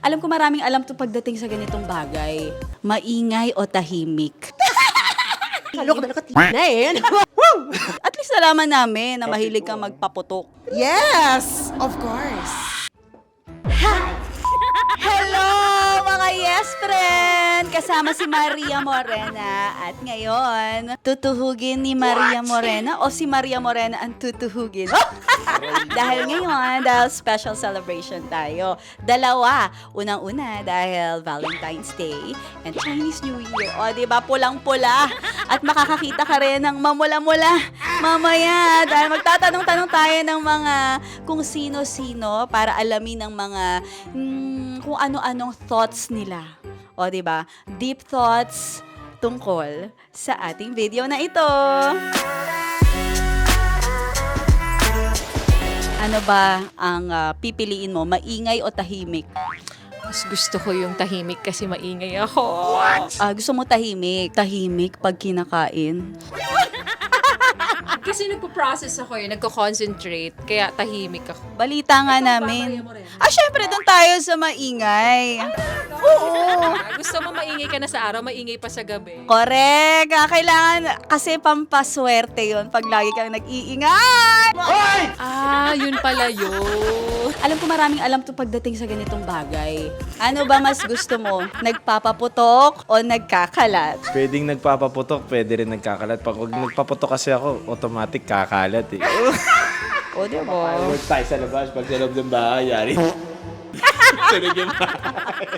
Alam ko maraming alam to pagdating sa ganitong bagay. Maingay o tahimik? Halo ka na nakatina eh. At least nalaman namin na mahilig kang magpaputok. Yes! Of course. Hello mga yes friend! Kasama si Maria Morena. At ngayon, tutuhugin ni Maria Morena o si Maria Morena ang tutuhugin. Dahil ngayon, dahil special celebration tayo. Dalawa. Unang-una dahil Valentine's Day and Chinese New Year. O, diba? Pulang-pula. At makakakita ka rin ng mamula-mula mamaya. Dahil magtatanong-tanong tayo ng mga kung sino-sino para alamin ng mga kung ano-anong thoughts nila. O, diba? Deep thoughts tungkol sa ating video na ito. Ano ba ang pipiliin mo? Maingay o tahimik? Mas gusto ko yung tahimik kasi maingay ako. Gusto mo tahimik? Tahimik pag kinakain? Kasi nagpo-process ako nagko-concentrate, kaya tahimik ako. Balita nga namin. Syempre doon tayo sa maingay. Oo. Gusto mo maingay ka na sa araw, maingay pa sa gabi. Correct. Kailangan, kasi pampaswerte yun pag lagi kang nag-iingay. Yun pala yun. Alam ko maraming alam to pagdating sa ganitong bagay. Ano ba mas gusto mo? Nagpapaputok o nagkakalat? Pwedeng nagpapaputok, pwede rin nagkakalat. Pag nagpaputok kasi ako, automatic kakalat eh. O, diba? Fireworks tayo sa labas, pag sa loob ng bahay, yari. Sunog yung bahay.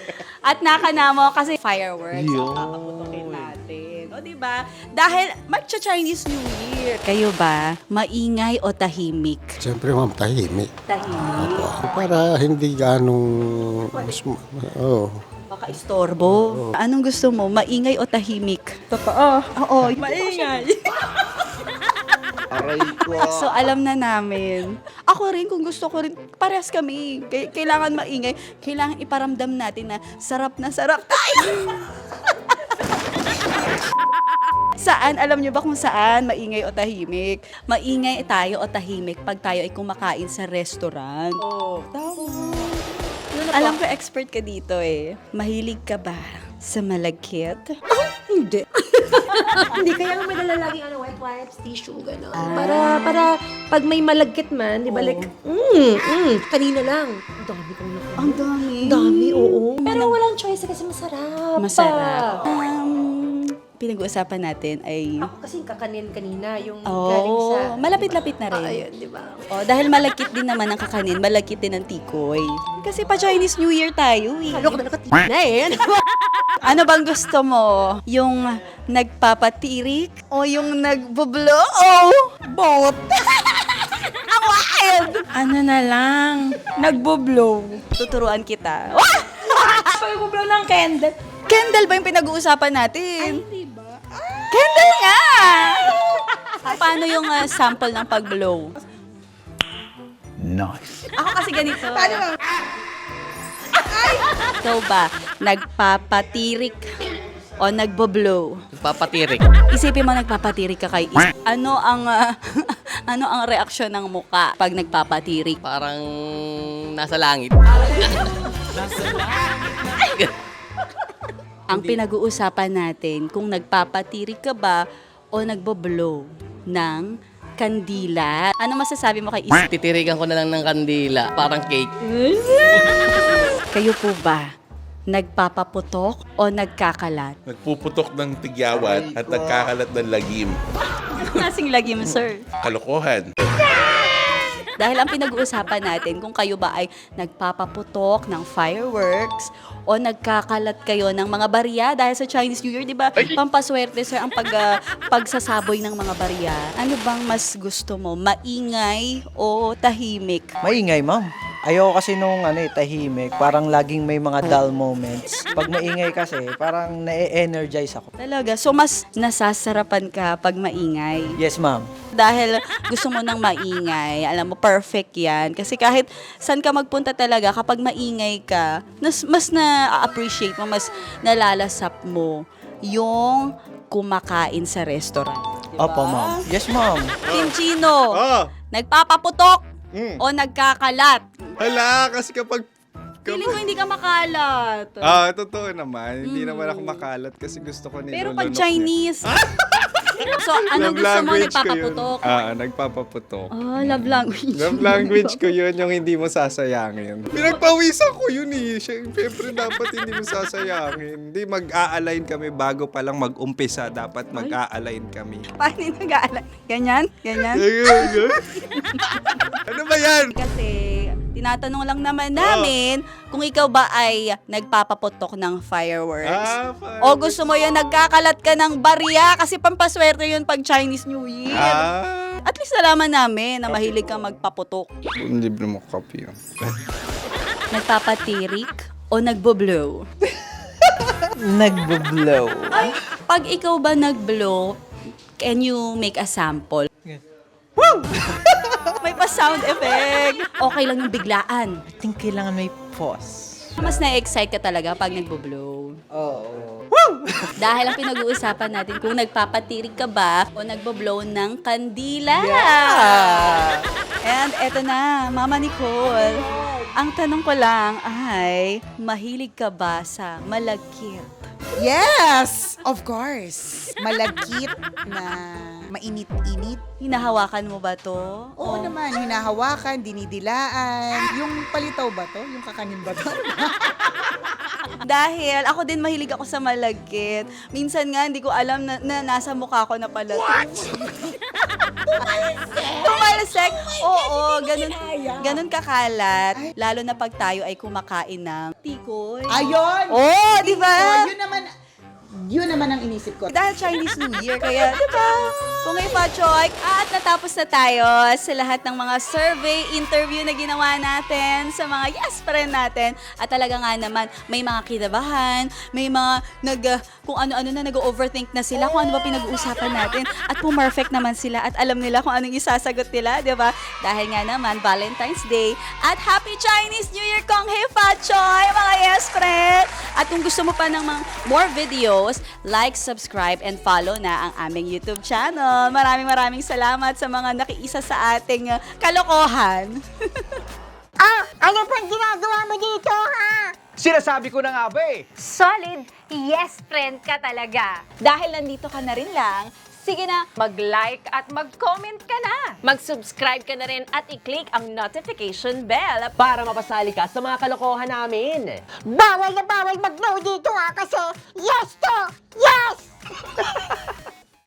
At nakanamo kasi fireworks ang Yun. papaputokin natin. O, diba? Dahil magcha-Chinese New Year. Kayo ba, maingay o tahimik? Siyempre, ma'am, tahimik. Tahimik. Para hindi ganong... Oh. Baka istorbo. Anong gusto mo, maingay o tahimik? Totoo. Oo. Maingay. Aray ko. So, alam na namin. Ako rin, kung gusto ko rin, parehas kami. Kailangan maingay. Kailangan iparamdam natin na sarap tayo. Saan? Alam niyo ba kung saan maingay o tahimik? Maingay tayo o tahimik pag tayo ay kumakain sa restaurant. Oo. Tama. Alam ko, expert ka dito eh. Mahilig ka ba sa malagkit? Hindi. Hindi, kaya nga may dala lagi white wipes, tissue, gano'n. Para pag may malagkit man, di ba, like, kanina lang. Ang dami kong nakuha. Ang dami. Dami, oo. Pero walang choice kasi masarap. Masarap. Pinag-uusapan natin ay... Ako kasi kakanin kanina, yung galing sa... malapit-lapit na rin. Ayun, di ba? Dahil malagkit din naman ang kakanin, malagkit din ang tikoy. Kasi pa Chinese New Year tayo eh. Halo ka na nakatina eh. Ano bang gusto mo? Yung nagpapatirik o yung nagbublow? Both. Ang wild! Ano na lang? Nagbublow. Tuturuan kita. Pag-blow ng candle. Candle ba yung pinag-uusapan natin? Ay, diba? Candle nga! Paano yung sample ng pag-blow? Nice. Ako kasi ganito. Paano ba? Ikaw ba, nagpapatirik o nagbo-blow? Papatirik. Isipin mo nagpapatirik ka kay ano ang ano ang reaksyon ng muka pag nagpapatirik? Parang nasa langit. Ang pinag-uusapan natin kung nagpapatirik ka ba o nagbo-blow ng kandila. Ano masasabi mo kay Titirigan ko na lang ng kandila. Parang cake. Kayo po ba, nagpapaputok o nagkakalat? Nagpuputok ng tigyawat at nagkakalat ng lagim. Nasing lagim, sir. Kalokohan. Dahil ang pinag-uusapan natin kung kayo ba ay nagpapaputok ng fireworks o nagkakalat kayo ng mga barya dahil sa Chinese New Year, di ba? Pampaswerte, sir, ang pagsasaboy ng mga barya. Ano bang mas gusto mo? Maingay o tahimik? Maingay, ma'am. Ayoko kasi nung tahimik, parang laging may mga dull moments. Pag maingay kasi, parang na-energize ako. Talaga? So, mas nasasarapan ka pag maingay? Yes, ma'am. Dahil gusto mo ng maingay, alam mo, perfect yan. Kasi kahit saan ka magpunta talaga, kapag maingay ka, mas na-appreciate mo, mas nalalasap mo yung kumakain sa restaurant. Diba? Opo, ma'am. Yes, ma'am. Team Chino, nagpapaputok o nagkakalat? Hala, kasi kapag Feeling ko hindi ka makalat. Totoo naman. Hindi naman ako makalat kasi gusto ko Pero nilolunok pag niya. Chinese, so anong Love gusto mo? language ko yun. Nagpapaputok? Nagpapaputok. Love language. Love language ko yun, yung hindi mo sasayangin. Pinagpawisan ko yun eh. Siyempre dapat hindi mo sasayangin. Hindi, mag-a-align kami bago pa lang mag-umpisa. Dapat mag-a-align kami. Paano yung nag-aalala? Ganyan? Ganyan? Ano ba yan? Kasi tinatanong lang naman namin kung ikaw ba ay nagpapaputok ng fireworks. O gusto mo yan, nagkakalat ka ng barya kasi pampaswerte yun pag Chinese New Year. At least nalaman namin na mahilig kang magpaputok. Libre mo copy yun. Nagpapatirik o nagbo-blow? Nagbo-blow. Ay, pag ikaw ba nag-blow, can you make a sample? May pa-sound effect. Okay lang yung biglaan. I think kailangan may pause. Mas na-excite ka talaga pag nagbo-blow. Oo. Dahil ang pinag-uusapan natin kung nagpapatirig ka ba o nagbo-blow ng kandila. And eto na, Mama Nicole. Ang tanong ko lang ay, mahilig ka ba sa malagkit? Yes! Of course. Malagkit na mainit-init. Hinahawakan mo ba to? Oo naman, hinahawakan, dinidilaan. Yung palitaw ba to? Yung kakanin ba to? Dahil ako din mahilig ako sa malagkit. Minsan nga hindi ko alam na nasa mukha ko na pala to. Tumalsek? Oo, ganun kakalat. Lalo na pag tayo ay kumakain ng tikoy. Ayun! Oh, di ba? Yun naman ang inisip ko. Dahil Chinese New Year, kaya, di ba? Kung ay pachoy. At natapos na tayo sa lahat ng mga survey, interview na ginawa natin sa mga yes friend natin. At talaga nga naman, may mga kinabahan, may mga kung ano-ano na nag-overthink na sila, kung ano ba pinag-uusapan natin. At pumerfect naman sila at alam nila kung anong isasagot nila, di ba? Dahil nga naman, Valentine's Day. At Happy Chinese New Year, Kong Hei Pachoy, mga yes friend! At kung gusto mo pa ng mga more videos, like, subscribe, and follow na ang aming YouTube channel. Maraming salamat sa mga nakiisa sa ating kalokohan. Ano pang ginagawa mo dito, ha? Sinasabi ko na nga ba eh. Solid yes friend ka talaga. Dahil nandito ka na rin lang, sige na, Mag-like at mag-comment ka na. Mag-subscribe ka na rin at i-click ang notification bell Para mapasali ka sa mga kalokohan namin. Bawal na bawal mag-no dito, ha? Kasi yes to! Yes!